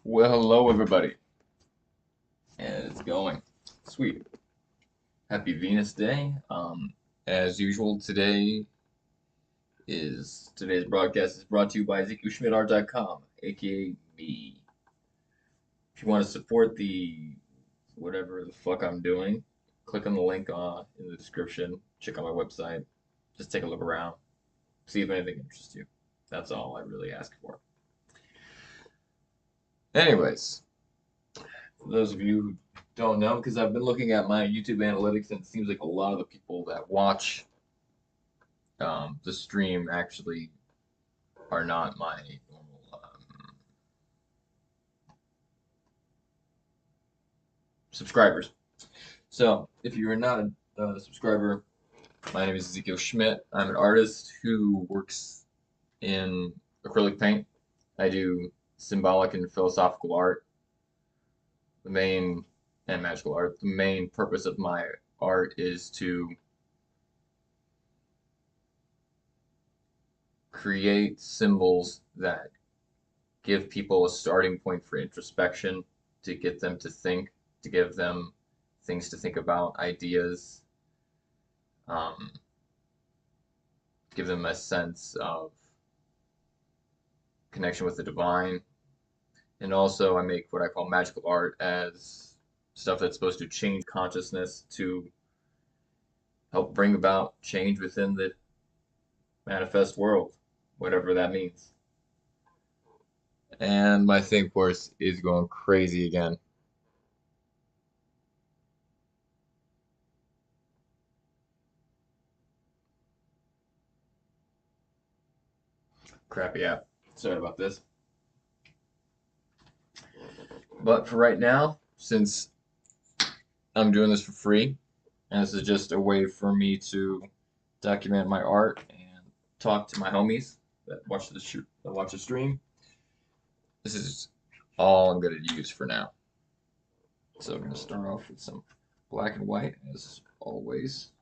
Well, hello everybody, and it's going. Sweet. Happy Venus Day. As usual, today's broadcast is brought to you by EzekielSchmidtArt.com, aka me. If you want to support the whatever the fuck I'm doing, click on the link in the description. Check out my website. Just take a look around. See if anything interests you. That's all I really ask for. Anyways, for those of you who don't know, because I've been looking at my YouTube analytics, and it seems like a lot of the people that watch the stream actually are not my normal subscribers. So, if you are not a subscriber, my name is Ezekiel Schmidt. I'm an artist who works in acrylic paint. I do symbolic and philosophical art, the main and magical art. The main purpose of my art is to create symbols that give people a starting point for introspection, to get them to think, to give them things to think about, ideas, um, give them a sense of connection with the divine. And also, I make what I call magical art as stuff that's supposed to change consciousness, to help bring about change within the manifest world, whatever that means. And my ThinkForce is going crazy again. Crappy app. Sorry about this. But for right now, since I'm doing this for free, and this is just a way for me to document my art and talk to my homies that watch the stream. This is all I'm going to use for now. So I'm going to start off with some black and white, as always.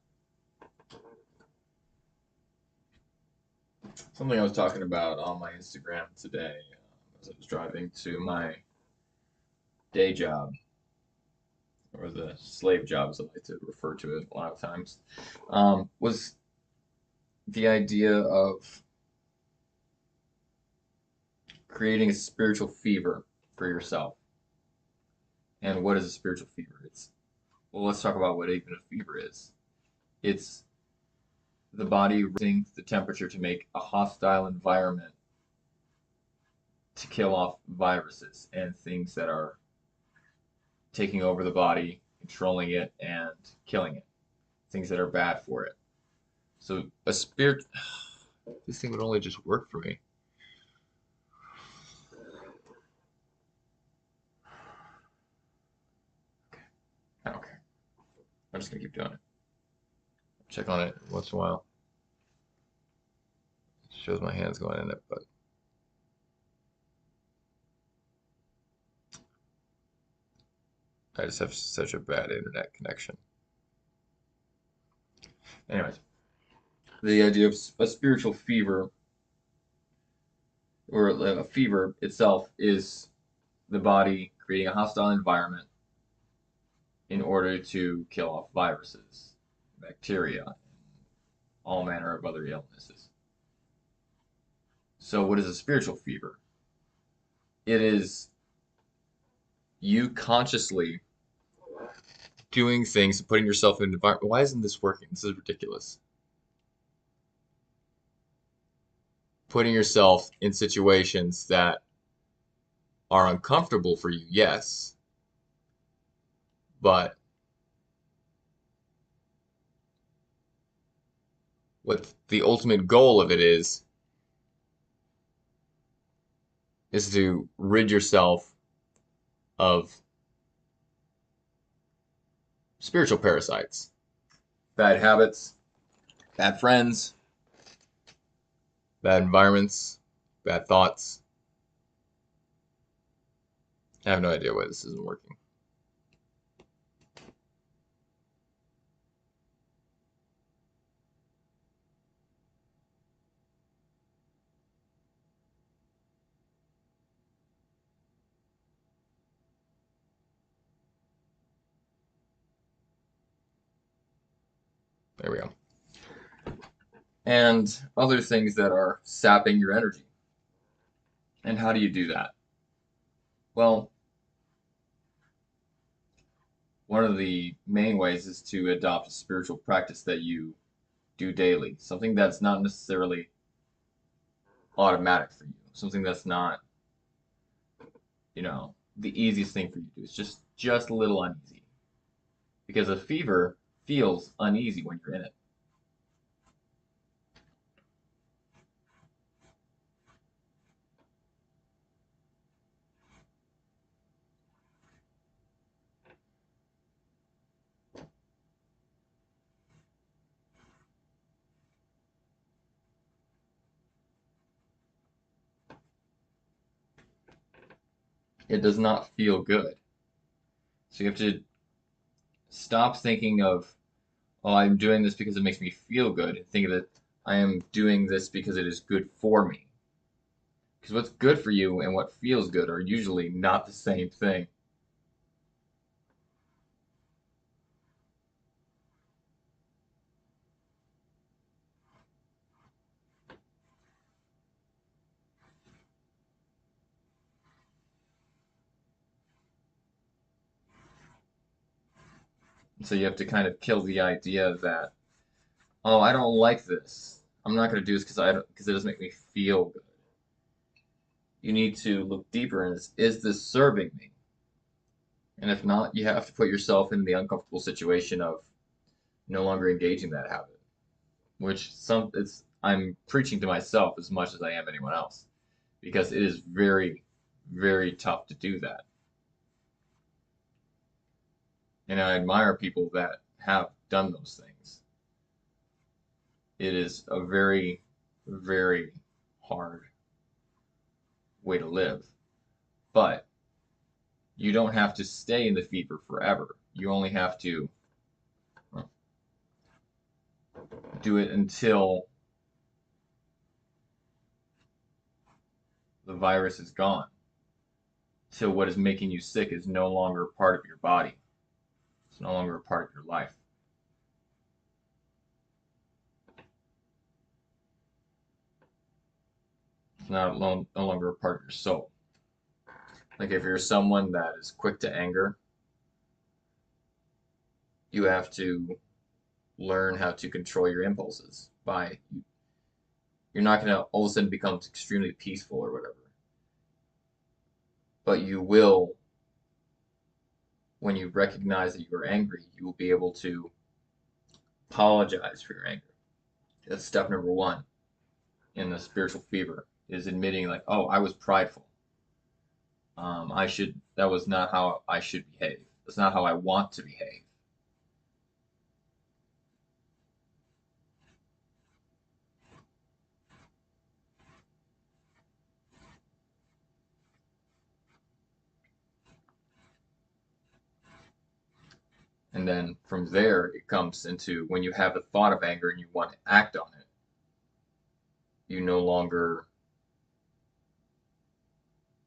Something I was talking about on my Instagram today as I was driving to my day job, or the slave job, as I like to refer to it a lot of times, was the idea of creating a spiritual fever for yourself. And what is a spiritual fever? Well, let's talk about what even a fever is. It's the body raising the temperature to make a hostile environment to kill off viruses and things that are taking over the body, controlling it, and killing it. Things that are bad for it. So a spirit. This thing would only just work for me. I don't care. I'm just gonna keep doing it. Check on it once in a while. It shows my hands going in it, but I just have such a bad internet connection. Anyways, the idea of a spiritual fever, or a fever itself, is the body creating a hostile environment in order to kill off viruses, bacteria, all manner of other illnesses. So, what is a spiritual fever? It is you consciously doing things, putting yourself in an environment. Why isn't this working? This is ridiculous. Putting yourself in situations that are uncomfortable for you, yes, but what the ultimate goal of it is to rid yourself of spiritual parasites, bad habits, bad friends, bad environments, bad thoughts. I have no idea why this isn't working. There we go. And other things that are sapping your energy. And how do you do that? Well, one of the main ways is to adopt a spiritual practice that you do daily, something that's not necessarily automatic for you, something that's not, the easiest thing for you to do. It's just a little uneasy because a fever feels uneasy when you're in it. It does not feel good. So you have to stop thinking of, oh, I'm doing this because it makes me feel good, and think of it, I am doing this because it is good for me. Because what's good for you and what feels good are usually not the same thing. So you have to kind of kill the idea that, oh, I don't like this. I'm not going to do this because it doesn't make me feel good. You need to look deeper and is this serving me? And if not, you have to put yourself in the uncomfortable situation of no longer engaging that habit, which I'm preaching to myself as much as I am anyone else, because it is very, very tough to do that. And I admire people that have done those things. It is a very, very hard way to live. But you don't have to stay in the fever forever. You only have to do it until the virus is gone. Till what is making you sick is no longer part of your body. It's no longer a part of your life. It's no longer a part of your soul. Like if you're someone that is quick to anger, you have to learn how to control your impulses by you're not going to all of a sudden become extremely peaceful or whatever. But you will, when you recognize that you are angry, you will be able to apologize for your anger. That's step number one in the spiritual fever is admitting like, oh, I was prideful. That was not how I should behave. That's not how I want to behave. And then from there, it comes into when you have a thought of anger and you want to act on it, you no longer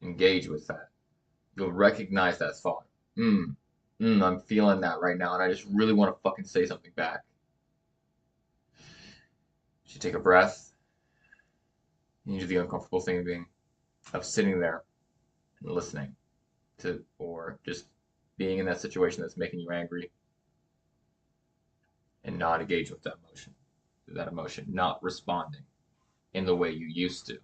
engage with that. You'll recognize that thought. I'm feeling that right now, and I just really want to fucking say something back. You take a breath, and you do the uncomfortable thing of sitting there and listening to, or just being in that situation that's making you angry, and not engage with that emotion, not responding in the way you used to.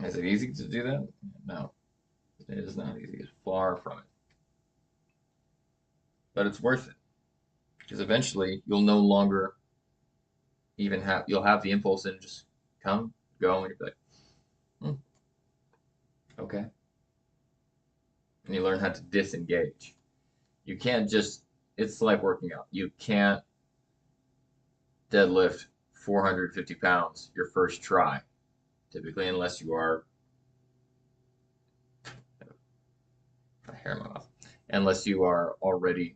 Is it easy to do that? No, it is not easy. It's far from it. But it's worth it because eventually you'll no longer you'll have the impulse and just come, go, and you'll be like, hmm, okay. And you learn how to disengage. You can't just, it's like working out. You can't deadlift 450 pounds your first try, typically, unless you are hair in my mouth. Unless you are already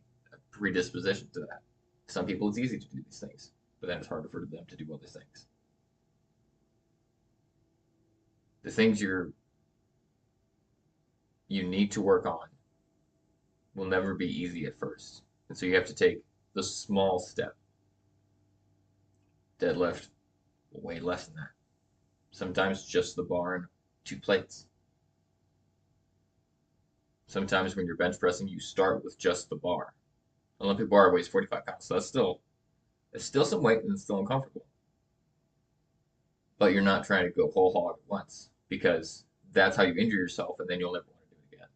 predispositioned to that. Some people it's easy to do these things, but then it's harder for them to do other things. The things you need to work on will never be easy at first. And so you have to take the small step. Deadlift, way less than that. Sometimes just the bar and 2 plates. Sometimes when you're bench pressing, you start with just the bar. Olympic bar weighs 45 pounds, so it's still some weight and it's still uncomfortable. But you're not trying to go whole hog at once because that's how you injure yourself and then you'll never want to do it again.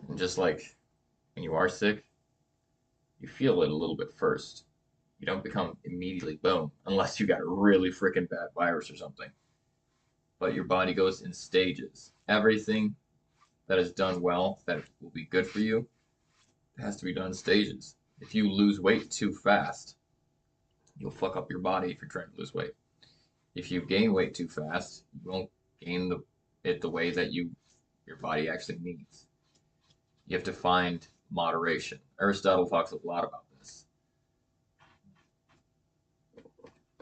And just like when you are sick, you feel it a little bit first. You don't become immediately boom unless you got a really freaking bad virus or something. But your body goes in stages. Everything that is done well, that will be good for you, has to be done in stages. If you lose weight too fast, you'll fuck up your body if you're trying to lose weight. If you gain weight too fast, you won't gain it the way that your body actually needs. You have to find moderation. Aristotle talks a lot about this.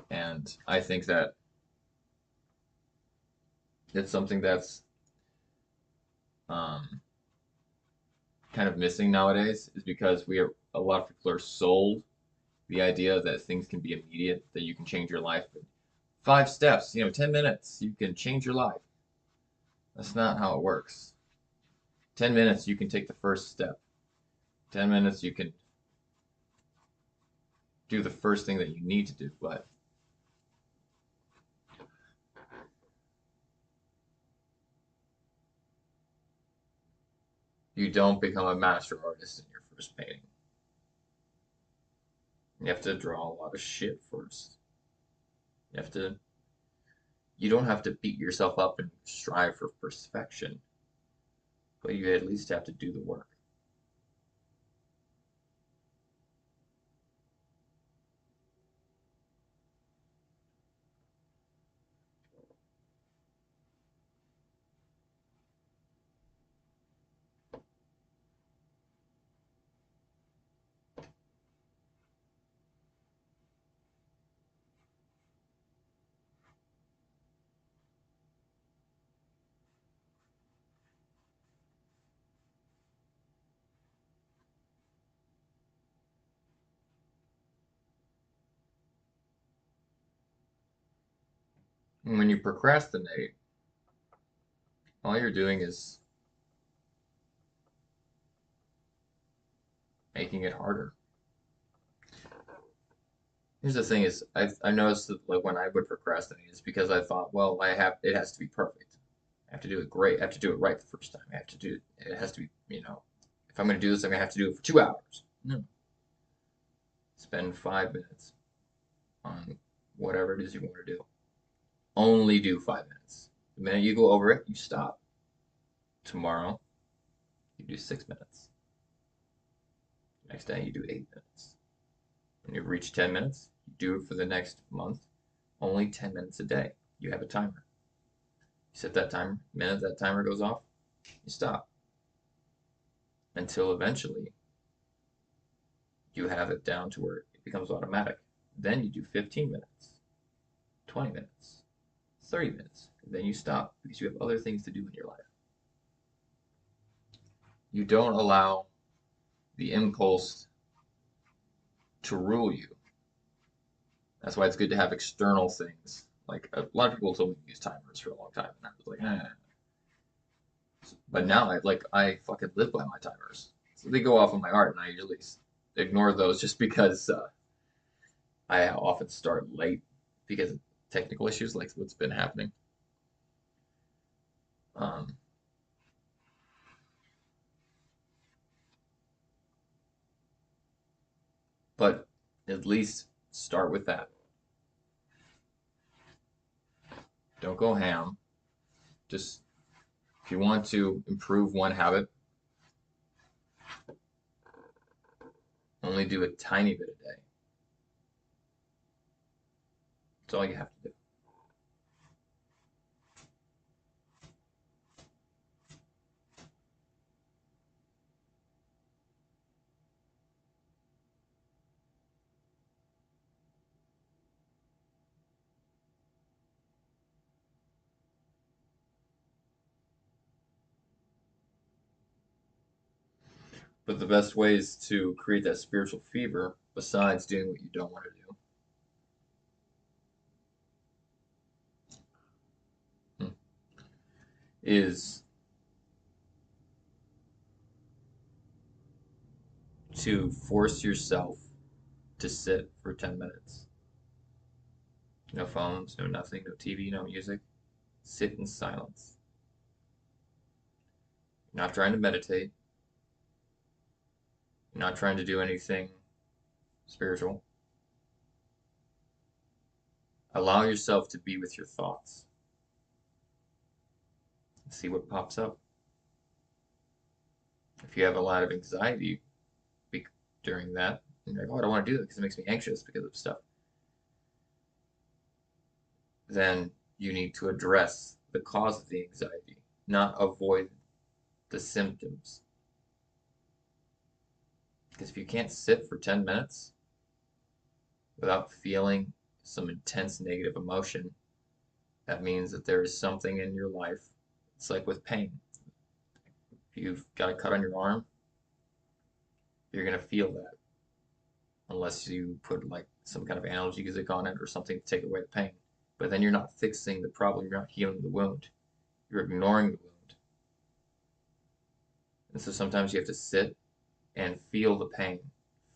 And I think that it's something that's um, kind of missing nowadays is because a lot of people are sold the idea that things can be immediate, that you can change your life. 5 steps, 10 minutes, you can change your life. That's not how it works. 10 minutes, you can take the first step. 10 minutes, you can do the first thing that you need to do, but you don't become a master artist in your first painting. You have to draw a lot of shit first. You have to, you don't have to beat yourself up and strive for perfection, but you at least have to do the work. And when you procrastinate, all you're doing is making it harder. Here's the thing is I noticed that like when I would procrastinate it's because I thought, well, it has to be perfect. I have to do it great. I have to do it right the first time. It has to be, if I'm gonna do this, I'm gonna have to do it for 2 hours. No. Spend 5 minutes on whatever it is you want to do. Only do 5 minutes. The minute you go over it, you stop. Tomorrow, you do 6 minutes. Next day, you do 8 minutes. When you've reached 10 minutes, you do it for the next month. Only 10 minutes a day. You have a timer. You set that timer. The minute that timer goes off, you stop. Until eventually, you have it down to where it becomes automatic. Then you do 15 minutes, 20 minutes, 30 minutes. Then you stop because you have other things to do in your life. You don't allow the impulse to rule you. That's why it's good to have external things. Like a lot of people told me to use timers for a long time, and I was like, eh. But now I fucking live by my timers. So they go off on my heart, and I usually ignore those just because I often start late because of technical issues like what's been happening. Um, but at least start with that. Don't go ham. Just if you want to improve one habit, only do a tiny bit a day. That's all you have to do. But the best ways to create that spiritual fever, besides doing what you don't want to do, is to force yourself to sit for 10 minutes. No phones, no nothing, no TV, no music. Sit in silence. You're not trying to meditate. You're not trying to do anything spiritual. Allow yourself to be with your thoughts. See what pops up. If you have a lot of anxiety during that, and you're like, oh, I don't want to do it because it makes me anxious because of stuff, then you need to address the cause of the anxiety, not avoid the symptoms. Because if you can't sit for 10 minutes without feeling some intense negative emotion, that means that there is something in your life. It's like with pain. If you've got a cut on your arm, you're going to feel that unless you put like some kind of analgesic on it or something to take away the pain. But then you're not fixing the problem, you're not healing the wound, you're ignoring the wound. And so sometimes you have to sit and feel the pain.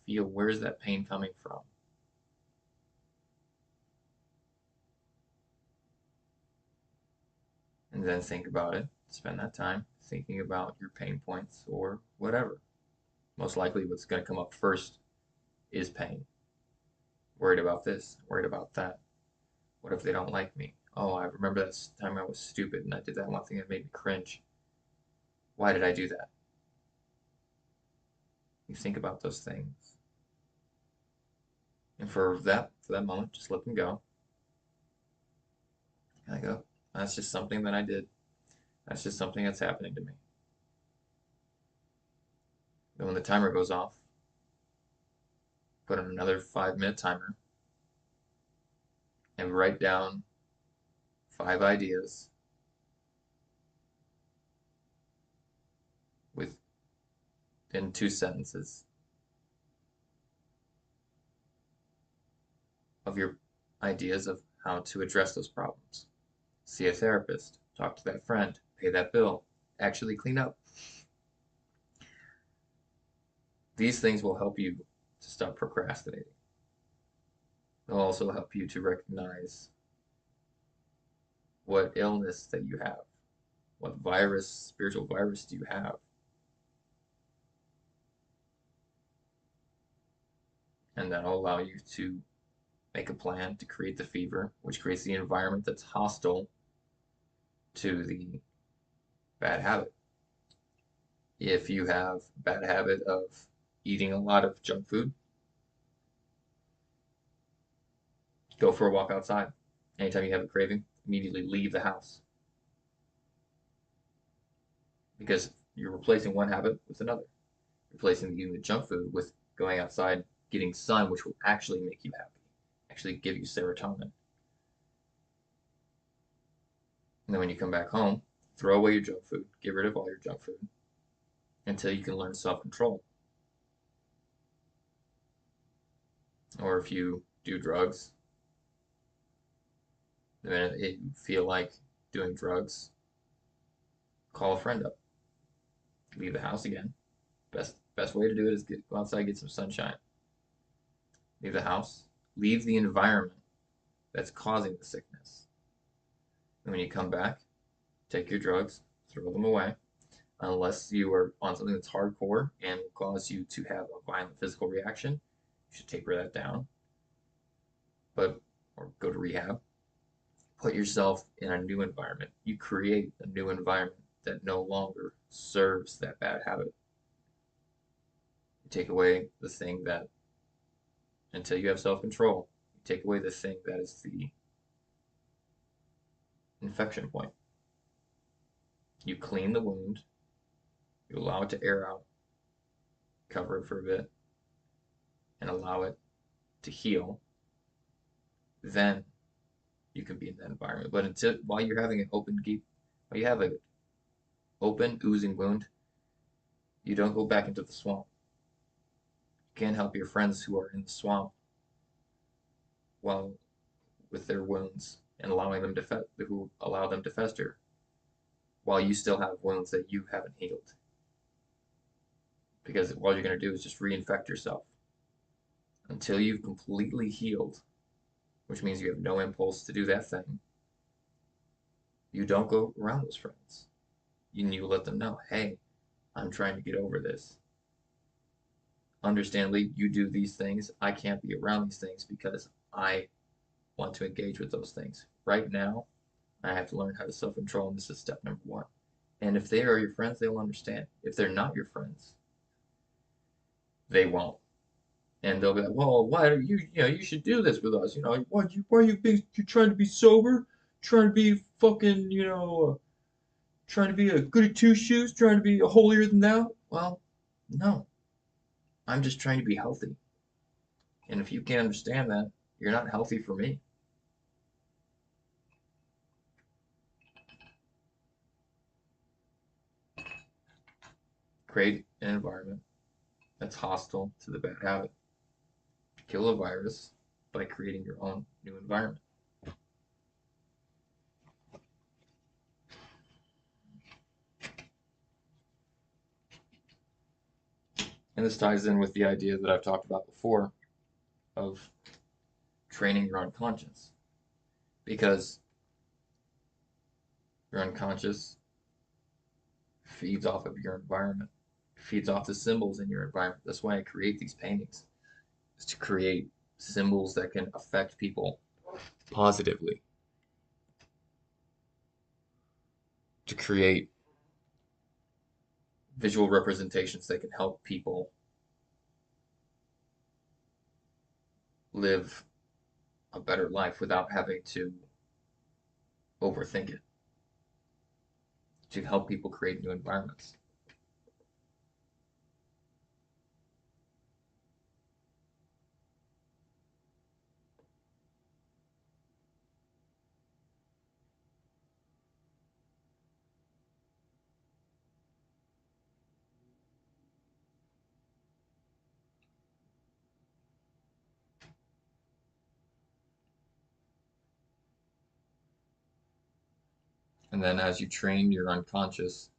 Feel where's that pain coming from? And then think about it. Spend that time thinking about your pain points or whatever. Most likely what's going to come up first is pain. Worried about this, worried about that. What if they don't like me? Oh, I remember that time I was stupid and I did that one thing that made me cringe. Why did I do that? You think about those things. And for that moment, just let them go. And I go, that's just something that I did. That's just something that's happening to me. Then when the timer goes off, put on another 5-minute timer and write down 5 ideas within 2 sentences of your ideas of how to address those problems. See a therapist, talk to that friend, pay that bill, actually clean up. These things will help you to stop procrastinating. They'll also help you to recognize what illness that you have, what virus, spiritual virus do you have. And that'll allow you to make a plan to create the fever, which creates the environment that's hostile to the bad habit. If you have a bad habit of eating a lot of junk food, go for a walk outside. Anytime you have a craving, immediately leave the house. Because you're replacing one habit with another. Replacing eating the junk food with going outside, getting sun, which will actually make you happy. actually give you serotonin. And then when you come back home, throw away your junk food, get rid of all your junk food until you can learn self-control. Or if you do drugs, the minute you feel like doing drugs, call a friend up, leave the house again. Best way to do it is go outside, get some sunshine. Leave the house, leave the environment that's causing the sickness. And when you come back, take your drugs, throw them away, unless you are on something that's hardcore and will cause you to have a violent physical reaction. You should taper that down, or go to rehab. Put yourself in a new environment. You create a new environment that no longer serves that bad habit. You take away the thing that, until you have self-control, you take away the thing that is the infection point. You clean the wound, you allow it to air out, cover it for a bit, and allow it to heal. Then you can be in that environment. But while you're having an open gate, while you have an open oozing wound, you don't go back into the swamp. You can't help your friends who are in the swamp while with their wounds and allow them to fester while you still have wounds that you haven't healed. Because all you're going to do is just reinfect yourself until you've completely healed, which means you have no impulse to do that thing. You don't go around those friends. You let them know, hey, I'm trying to get over this. Understandably, you do these things. I can't be around these things because I want to engage with those things. Right now, I have to learn how to self-control, and this is step number one. And if they are your friends, they will understand. If they're not your friends, they won't. And they'll be like, well, why are you should do this with us. Why are you trying to be sober? Trying to be fucking, trying to be a goody two shoes, trying to be a holier than thou? Well, no. I'm just trying to be healthy. And if you can't understand that, you're not healthy for me. Create an environment that's hostile to the bad habit. Kill a virus by creating your own new environment. And this ties in with the idea that I've talked about before of training your unconscious. Because your unconscious feeds off of your environment, feeds off the symbols in your environment. That's why I create these paintings, is to create symbols that can affect people positively, to create visual representations that can help people live a better life without having to overthink it, to help people create new environments. And then as you train your unconscious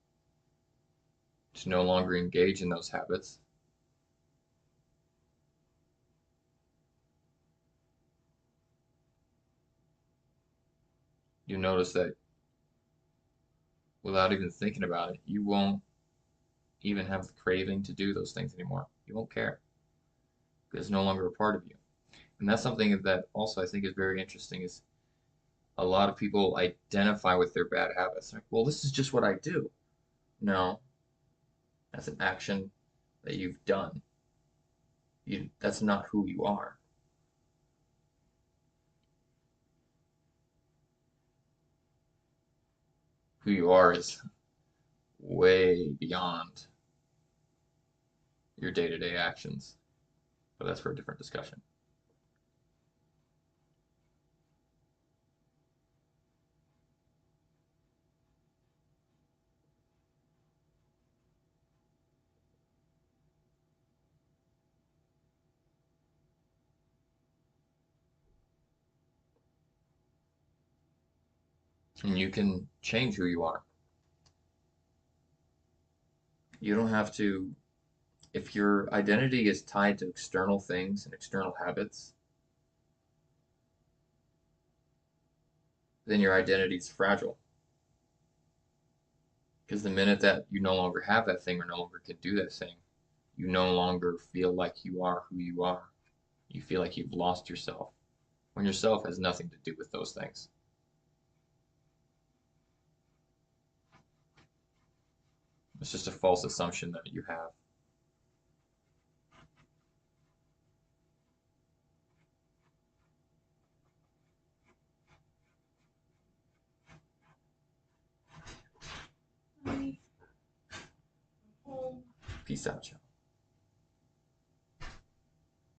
to no longer engage in those habits, you notice that without even thinking about it, you won't even have the craving to do those things anymore. You won't care because it's no longer a part of you. And that's something that also I think is very interesting is a lot of people identify with their bad habits. Like, well, this is just what I do. No, that's an action that you've done. That's not who you are. Who you are is way beyond your day-to-day actions. But that's for a different discussion. And you can change who you are. You don't have to, if your identity is tied to external things and external habits, then your identity is fragile. Because the minute that you no longer have that thing or no longer can do that thing, you no longer feel like you are who you are. You feel like you've lost yourself, when yourself has nothing to do with those things. It's just a false assumption that you have. Peace out, y'all.